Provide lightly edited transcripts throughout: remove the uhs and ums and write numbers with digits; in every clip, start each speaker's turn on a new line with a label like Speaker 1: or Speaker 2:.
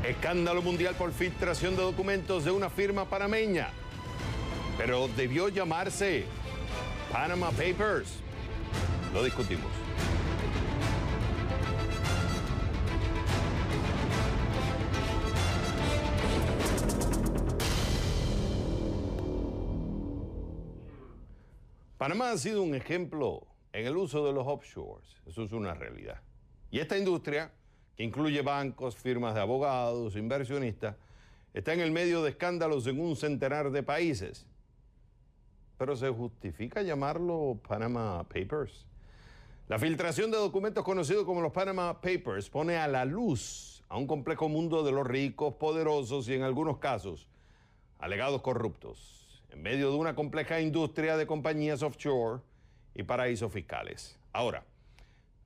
Speaker 1: Escándalo mundial por filtración de documentos de una firma panameña. Pero debió llamarse Panama Papers. Lo discutimos. Panamá ha sido un ejemplo en el uso de los offshores. Eso es una realidad. Y esta industria, que incluye bancos, firmas de abogados, inversionistas, está en el medio de escándalos en un centenar de países. ¿Pero se justifica llamarlo Panama Papers? La filtración de documentos conocidos como los Panama Papers pone a la luz a un complejo mundo de los ricos, poderosos y en algunos casos, alegados corruptos, en medio de una compleja industria de compañías offshore y paraísos fiscales. Ahora,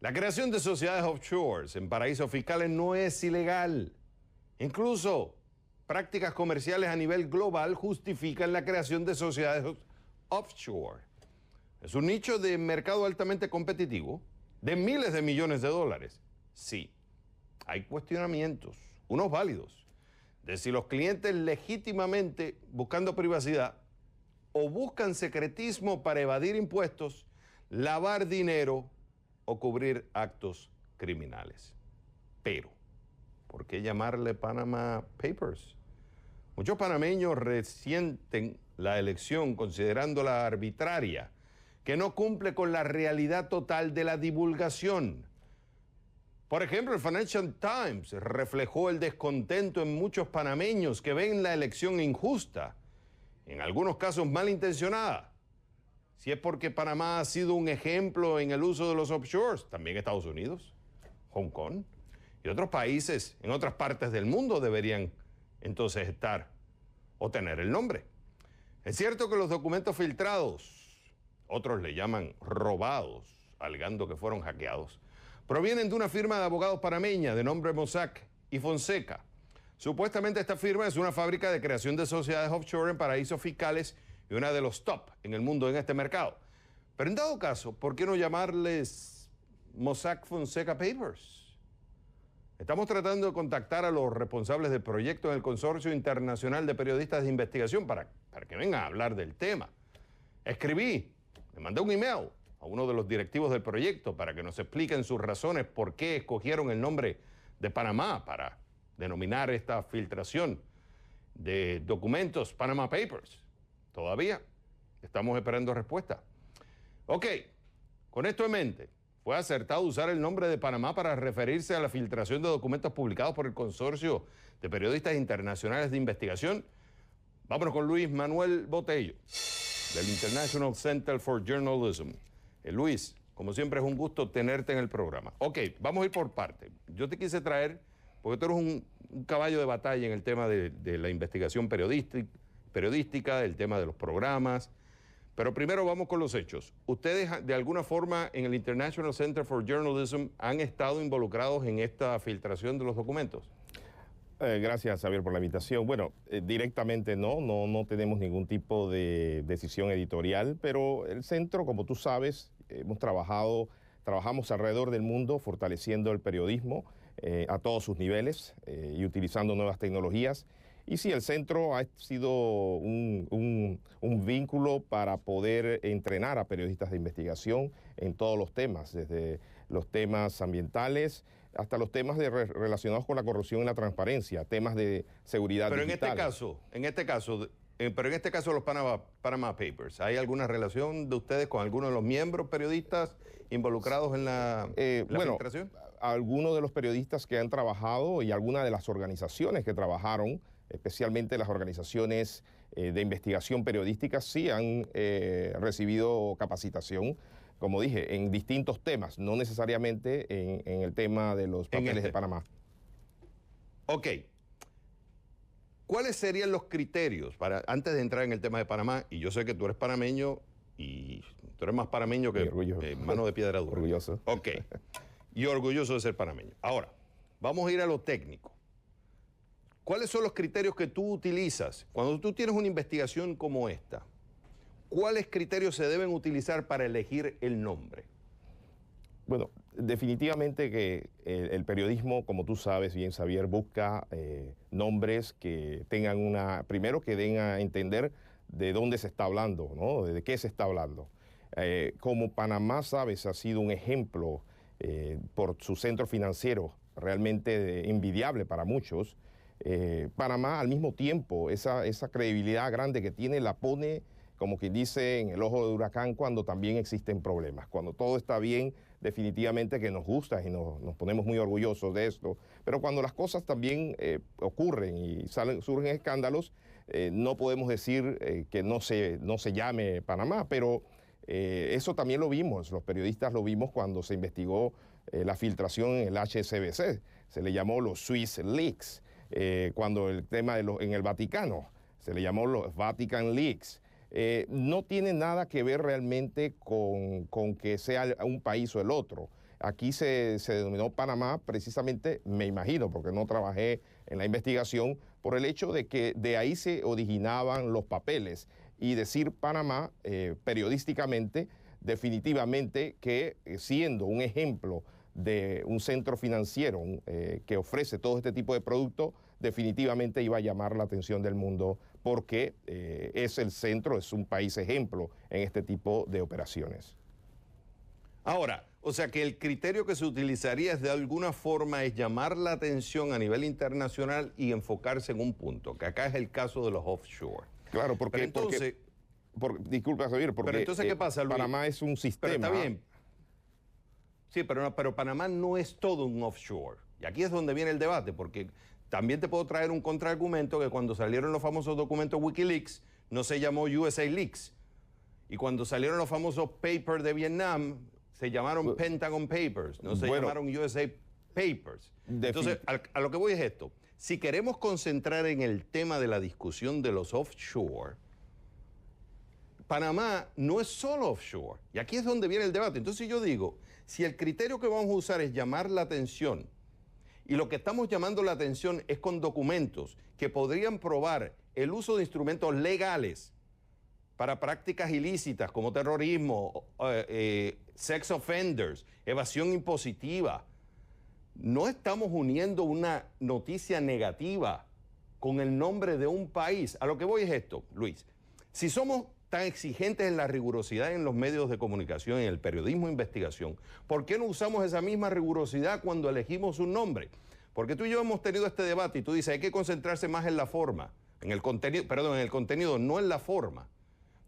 Speaker 1: la creación de sociedades offshores en paraísos fiscales no es ilegal. Incluso, prácticas comerciales a nivel global justifican la creación de sociedades offshore. Es un nicho de mercado altamente competitivo, de miles de millones de dólares. Sí, hay cuestionamientos, unos válidos, de si los clientes legítimamente, buscando privacidad, o buscan secretismo para evadir impuestos, lavar dinero o cubrir actos criminales. Pero, ¿por qué llamarle Panama Papers? Muchos panameños resienten la elección considerándola arbitraria, que no cumple con la realidad total de la divulgación. Por ejemplo, el Financial Times reflejó el descontento en muchos panameños que ven la elección injusta, en algunos casos malintencionada. Si es porque Panamá ha sido un ejemplo en el uso de los offshores, también Estados Unidos, Hong Kong y otros países en otras partes del mundo deberían entonces estar o tener el nombre. Es cierto que los documentos filtrados, otros le llaman robados, alegando que fueron hackeados, provienen de una firma de abogados panameña de nombre Mossack y Fonseca. Supuestamente esta firma es una fábrica de creación de sociedades offshore en paraísos fiscales y una de los top en el mundo en este mercado. Pero en dado caso, ¿por qué no llamarles Mossack Fonseca Papers? Estamos tratando de contactar a los responsables del proyecto en el Consorcio Internacional de Periodistas de Investigación para que vengan a hablar del tema. Escribí, le mandé un email a uno de los directivos del proyecto para que nos expliquen sus razones por qué escogieron el nombre de Panamá para denominar esta filtración de documentos Panama Papers. Todavía estamos esperando respuesta. Ok, con esto en mente, ¿fue acertado usar el nombre de Panamá para referirse a la filtración de documentos publicados por el Consorcio de Periodistas Internacionales de Investigación? Vámonos con Luis Manuel Botello, del International Center for Journalism. Luis, como siempre es un gusto tenerte en el programa. Ok, vamos a ir por parte. Yo te quise traer, porque tú eres un caballo de batalla en el tema de la investigación periodística, el tema de los programas. Pero primero vamos con los hechos. ¿Ustedes de alguna forma en el International Center for Journalism han estado involucrados en esta filtración de los documentos?
Speaker 2: Gracias, Javier, por la invitación. Bueno, directamente no tenemos ningún tipo de decisión editorial, pero el centro, como tú sabes, trabajamos alrededor del mundo fortaleciendo el periodismo a todos sus niveles y utilizando nuevas tecnologías. Y sí, el centro ha sido un vínculo para poder entrenar a periodistas de investigación en todos los temas, desde los temas ambientales hasta los temas relacionados con la corrupción y la transparencia, temas de seguridad digital.
Speaker 1: En este caso los Panama Papers, ¿hay alguna relación de ustedes con algunos de los miembros periodistas involucrados en la filtración?
Speaker 2: Algunos de los periodistas que han trabajado y algunas de las organizaciones que trabajaron, especialmente las organizaciones de investigación periodística, sí han recibido capacitación, como dije, en distintos temas, no necesariamente en el tema de los papeles de Panamá.
Speaker 1: Ok. ¿Cuáles serían los criterios antes de entrar en el tema de Panamá? Y yo sé que tú eres panameño y tú eres más panameño que mano de piedra dura.
Speaker 2: Orgulloso.
Speaker 1: Ok. Y orgulloso de ser panameño. Ahora, vamos a ir a lo técnico. ¿Cuáles son los criterios que tú utilizas cuando tú tienes una investigación como esta? ¿Cuáles criterios se deben utilizar para elegir el nombre?
Speaker 2: Bueno, Definitivamente que el periodismo, como tú sabes bien, Xavier, busca nombres que tengan primero que den a entender de dónde se está hablando, ¿no? De qué se está hablando. Como Panamá, sabes, ha sido un ejemplo por su centro financiero realmente envidiable para muchos. Panamá, al mismo tiempo, esa credibilidad grande que tiene la pone, como quien dice, en el ojo de huracán cuando también existen problemas. Cuando todo está bien, definitivamente que nos gusta y nos ponemos muy orgullosos de esto. Pero cuando las cosas también ocurren y surgen escándalos, no podemos decir que no se llame Panamá, pero eso también lo vimos, los periodistas lo vimos cuando se investigó la filtración en el HSBC, se le llamó los Swiss Leaks, cuando el tema en el Vaticano, se le llamó los Vatican Leaks. No tiene nada que ver realmente con que sea un país o el otro. Aquí se denominó Panamá precisamente, me imagino, porque no trabajé en la investigación, por el hecho de que de ahí se originaban los papeles. Y decir Panamá, periodísticamente, definitivamente que siendo un ejemplo de un centro financiero que ofrece todo este tipo de productos, definitivamente iba a llamar la atención del mundo porque es el centro, es un país ejemplo en este tipo de operaciones.
Speaker 1: Ahora, o sea que el criterio que se utilizaría de alguna forma es llamar la atención a nivel internacional y enfocarse en un punto, que acá es el caso de los offshore.
Speaker 2: Claro, porque
Speaker 1: entonces,
Speaker 2: disculpa, Javier, porque
Speaker 1: pero entonces, ¿qué pasa, Luis?
Speaker 2: Panamá es un sistema.
Speaker 1: Pero está bien. Sí, pero Panamá no es todo un offshore. Y aquí es donde viene el debate, porque también te puedo traer un contraargumento que cuando salieron los famosos documentos Wikileaks, no se llamó USA Leaks. Y cuando salieron los famosos papers de Vietnam, se llamaron Pentagon Papers, no se llamaron USA Papers. Entonces, a lo que voy es esto. Si queremos concentrar en el tema de la discusión de los offshore, Panamá no es solo offshore. Y aquí es donde viene el debate. Entonces yo digo, si el criterio que vamos a usar es llamar la atención, y lo que estamos llamando la atención es con documentos que podrían probar el uso de instrumentos legales para prácticas ilícitas como terrorismo, sex offenders, evasión impositiva. No estamos uniendo una noticia negativa con el nombre de un país. A lo que voy es esto, Luis. Si somos tan exigentes en la rigurosidad en los medios de comunicación, en el periodismo de investigación, ¿por qué no usamos esa misma rigurosidad cuando elegimos un nombre? Porque tú y yo hemos tenido este debate y tú dices, hay que concentrarse más en la forma, en el contenido, no en la forma.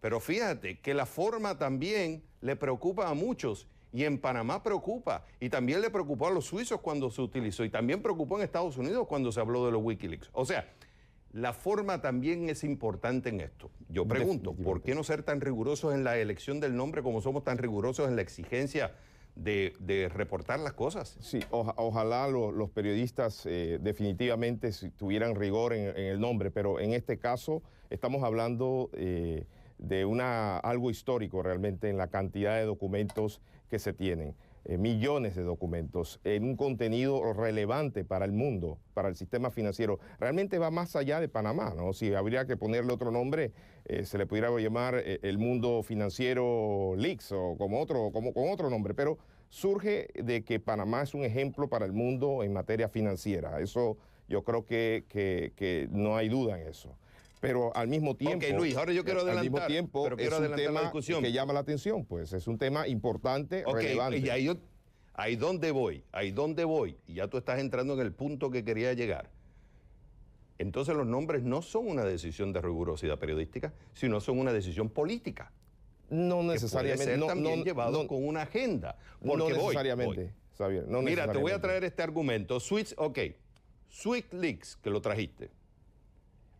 Speaker 1: Pero fíjate que la forma también le preocupa a muchos y en Panamá preocupa y también le preocupó a los suizos cuando se utilizó y también preocupó en Estados Unidos cuando se habló de los Wikileaks. O sea, la forma también es importante en esto. Yo pregunto, ¿por qué no ser tan rigurosos en la elección del nombre como somos tan rigurosos en la exigencia de reportar las cosas? Sí,
Speaker 2: ojalá los periodistas definitivamente tuvieran rigor en el nombre, pero en este caso estamos hablando de algo histórico realmente en la cantidad de documentos que se tienen. Millones de documentos en un contenido relevante para el mundo, para el sistema financiero. Realmente va más allá de Panamá, ¿no? Si habría que ponerle otro nombre, se le pudiera llamar el mundo financiero Leaks o con otro nombre, pero surge de que Panamá es un ejemplo para el mundo en materia financiera. Eso yo creo que no hay duda en eso. Pero al mismo tiempo,
Speaker 1: Luis, ahora yo quiero adelantar,
Speaker 2: al mismo tiempo
Speaker 1: pero quiero
Speaker 2: es un tema
Speaker 1: la discusión
Speaker 2: que llama la atención, pues es un tema importante, relevante.
Speaker 1: Y ahí donde voy, y ya tú estás entrando en el punto que quería llegar. Entonces los nombres no son una decisión de rigurosidad periodística, sino son una decisión política.
Speaker 2: No necesariamente.
Speaker 1: Que puede ser también llevado con una agenda.
Speaker 2: No necesariamente, Xavier. No
Speaker 1: Mira, te voy a traer este argumento. Swiss Leaks, que lo trajiste.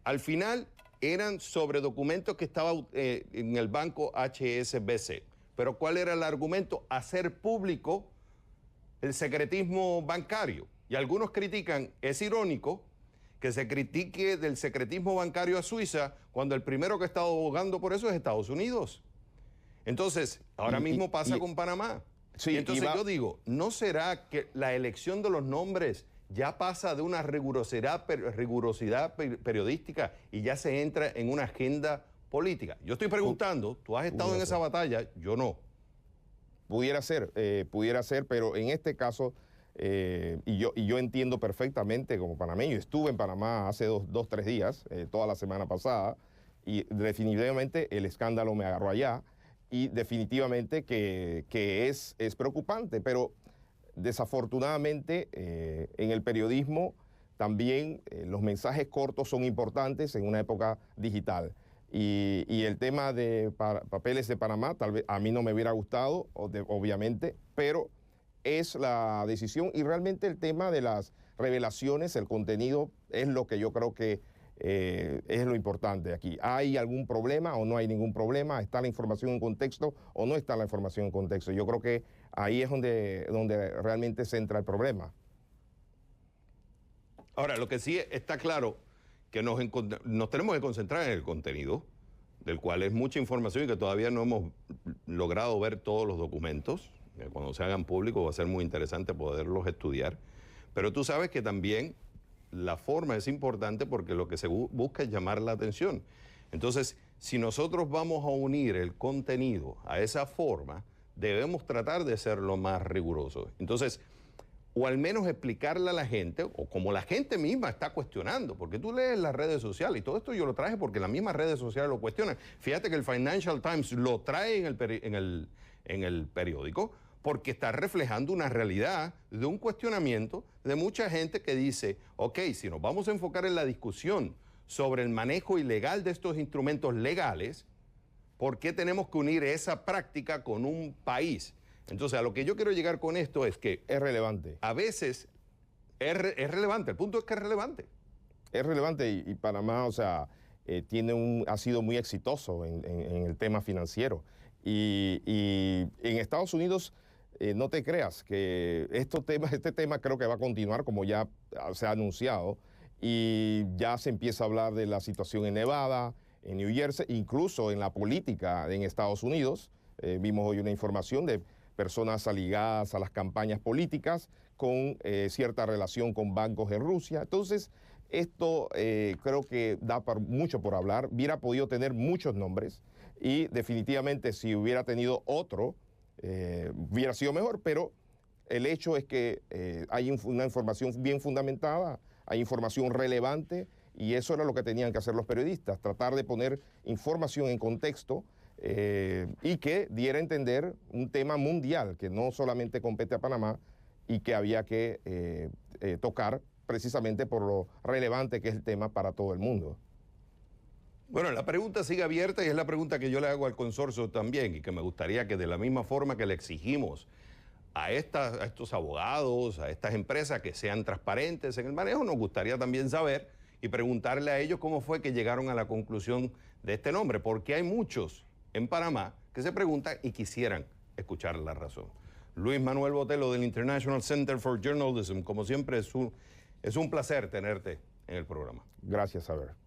Speaker 1: Al final eran sobre documentos que estaban en el banco HSBC. Pero ¿cuál era el argumento? Hacer público el secretismo bancario. Y algunos critican, es irónico, que se critique del secretismo bancario a Suiza cuando el primero que está abogando por eso es Estados Unidos. Entonces, ahora mismo pasa con Panamá. Sí, entonces yo digo, ¿no será que la elección de los nombres ya pasa de una rigurosidad periodística y ya se entra en una agenda política? Yo estoy preguntando, tú has estado en esa batalla, yo no.
Speaker 2: pudiera ser, pero en este caso, y yo entiendo perfectamente como panameño, estuve en Panamá hace dos, 3 días, toda la semana pasada, y definitivamente el escándalo me agarró allá, y definitivamente que es preocupante, pero desafortunadamente en el periodismo también los mensajes cortos son importantes en una época digital. Y el tema de papeles de Panamá, tal vez a mí no me hubiera gustado, obviamente, pero es la decisión, y realmente el tema de las revelaciones, el contenido, es lo que yo creo que es lo importante aquí. ¿Hay algún problema o no hay ningún problema? ¿Está la información en contexto o no está la información en contexto? Yo creo que ahí es donde realmente se entra el problema.
Speaker 1: Ahora, lo que sí está claro, que nos tenemos que concentrar en el contenido, del cual es mucha información y que todavía no hemos logrado ver todos los documentos. Cuando se hagan públicos va a ser muy interesante poderlos estudiar. Pero tú sabes que también la forma es importante, porque lo que se busca es llamar la atención. Entonces, si nosotros vamos a unir el contenido a esa forma, debemos tratar de ser lo más rigurosos. Entonces, o al menos explicarle a la gente, o como la gente misma está cuestionando, porque tú lees las redes sociales, y todo esto yo lo traje porque las mismas redes sociales lo cuestionan. Fíjate que el Financial Times lo trae en el periódico, porque está reflejando una realidad de un cuestionamiento de mucha gente que dice, ok, si nos vamos a enfocar en la discusión sobre el manejo ilegal de estos instrumentos legales, ¿por qué tenemos que unir esa práctica con un país? Entonces, a lo que yo quiero llegar con esto es que
Speaker 2: es relevante.
Speaker 1: A veces es relevante, el punto es que es relevante.
Speaker 2: Es relevante, y Panamá, o sea, ha sido muy exitoso en el tema financiero. Y en Estados Unidos, no te creas que este tema creo que va a continuar, como ya se ha anunciado, y ya se empieza a hablar de la situación en Nevada, en New Jersey, incluso en la política en Estados Unidos. Vimos hoy una información de personas ligadas a las campañas políticas con cierta relación con bancos en Rusia. Entonces, esto creo que da mucho por hablar. Hubiera podido tener muchos nombres, y definitivamente si hubiera tenido otro, hubiera sido mejor, pero el hecho es que hay una información bien fundamentada, hay información relevante, y eso era lo que tenían que hacer los periodistas, tratar de poner información en contexto, y que diera a entender un tema mundial que no solamente compete a Panamá, y que había que tocar precisamente por lo relevante que es el tema para todo el mundo.
Speaker 1: Bueno, la pregunta sigue abierta, y es la pregunta que yo le hago al consorcio también, y que me gustaría que de la misma forma que le exigimos a estos abogados, a estas empresas, que sean transparentes en el manejo, nos gustaría también saber y preguntarle a ellos cómo fue que llegaron a la conclusión de este nombre, porque hay muchos en Panamá que se preguntan y quisieran escuchar la razón. Luis Manuel Botelho, del International Center for Journalism, como siempre es un placer tenerte en el programa.
Speaker 2: Gracias, Saber.